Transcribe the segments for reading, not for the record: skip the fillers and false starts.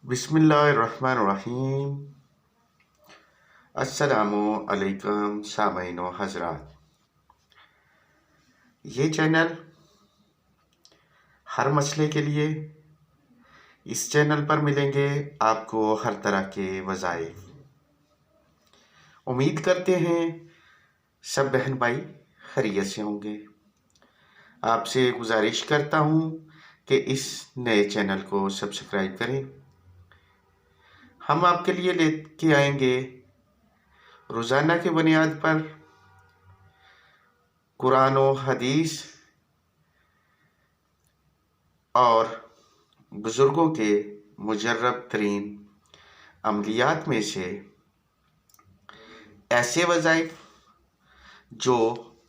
بسم اللہ الرحمن الرحیم۔ السلام علیکم سامعین و حضرات، یہ چینل ہر مسئلے کے لیے، اس چینل پر ملیں گے آپ کو ہر طرح کے وظائف۔ امید کرتے ہیں سب بہن بھائی خیریت سے ہوں گے۔ آپ سے گزارش کرتا ہوں کہ اس نئے چینل کو سبسکرائب کریں۔ ہم آپ کے لیے لے کے آئیں گے روزانہ کی بنیاد پر قرآن و حدیث اور بزرگوں کے مجرب ترین عملیات میں سے ایسے وظائف جو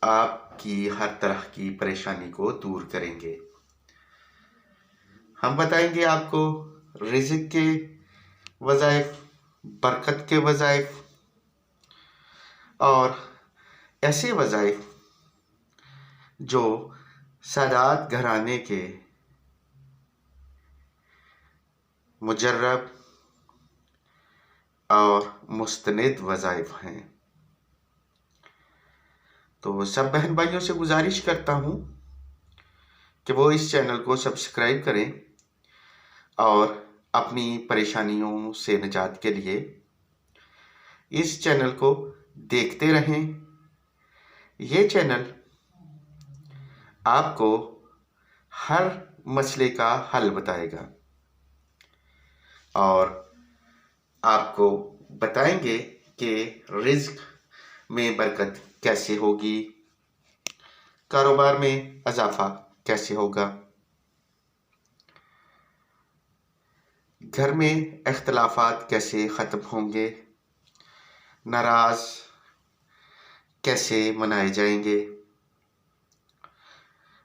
آپ کی ہر طرح کی پریشانی کو دور کریں گے۔ ہم بتائیں گے آپ کو رزق کے وظائف، برکت کے وظائف اور ایسے وظائف جو سادات گھرانے کے مجرب اور مستند وظائف ہیں۔ تو سب بہن بھائیوں سے گزارش کرتا ہوں کہ وہ اس چینل کو سبسکرائب کریں اور اپنی پریشانیوں سے نجات کے لیے اس چینل کو دیکھتے رہیں۔ یہ چینل آپ کو ہر مسئلے کا حل بتائے گا اور آپ کو بتائیں گے کہ رزق میں برکت کیسے ہوگی، کاروبار میں اضافہ کیسے ہوگا، گھر میں اختلافات کیسے ختم ہوں گے، ناراض کیسے منائے جائیں گے،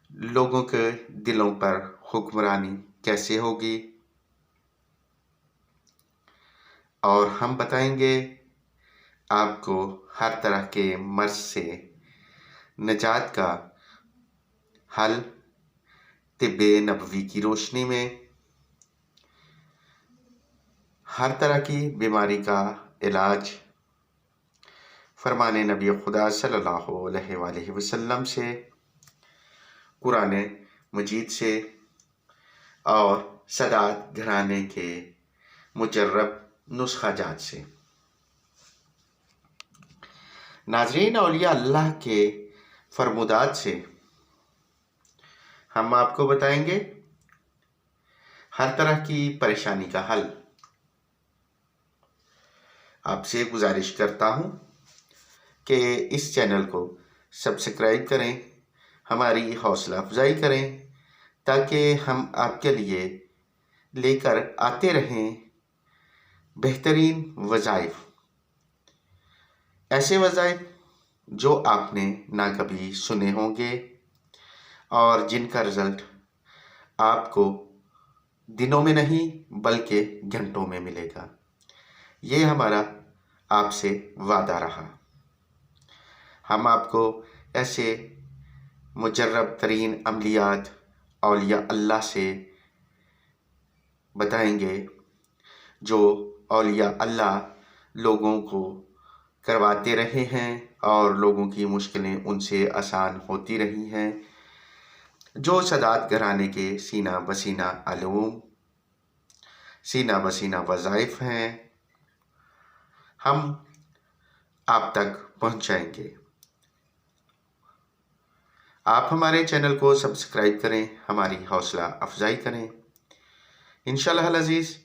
لوگوں کے دلوں پر حکمرانی کیسے ہوگی، اور ہم بتائیں گے آپ کو ہر طرح کے مرض سے نجات کا حل طب نبوی کی روشنی میں، ہر طرح کی بیماری کا علاج فرمان نبی خدا صلی اللہ علیہ وآلہ وسلم سے، قرآن مجید سے اور سادات گھرانے کے مجرب نسخہ جات سے۔ ناظرین، اولیاء اللہ کے فرمودات سے ہم آپ کو بتائیں گے ہر طرح کی پریشانی کا حل۔ آپ سے گزارش کرتا ہوں کہ اس چینل کو سبسکرائب کریں، ہماری حوصلہ افزائی کریں تاکہ ہم آپ کے لیے لے کر آتے رہیں بہترین وظائف، ایسے وظائف جو آپ نے نہ کبھی سنے ہوں گے اور جن کا رزلٹ آپ کو دنوں میں نہیں بلکہ گھنٹوں میں ملے گا۔ یہ ہمارا آپ سے وعدہ رہا۔ ہم آپ کو ایسے مجرب ترین عملیات اولیاء اللہ سے بتائیں گے جو اولیاء اللہ لوگوں کو کرواتے رہے ہیں اور لوگوں کی مشکلیں ان سے آسان ہوتی رہی ہیں، جو سادات گھرانے کے سینہ بسینہ علوم، سینہ بسینہ وظائف ہیں، ہم آپ تک پہنچائیں گے۔ آپ ہمارے چینل کو سبسکرائب کریں، ہماری حوصلہ افزائی کریں۔ انشاءاللہ العزیز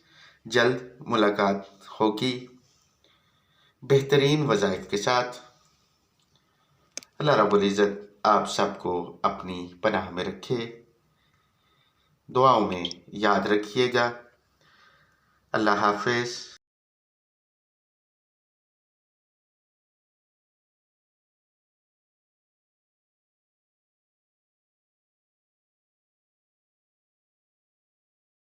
جلد ملاقات ہوگی بہترین وظائف کے ساتھ۔ اللہ رب العزت آپ سب کو اپنی پناہ میں رکھے، دعاؤں میں یاد رکھیے گا۔ اللہ حافظ۔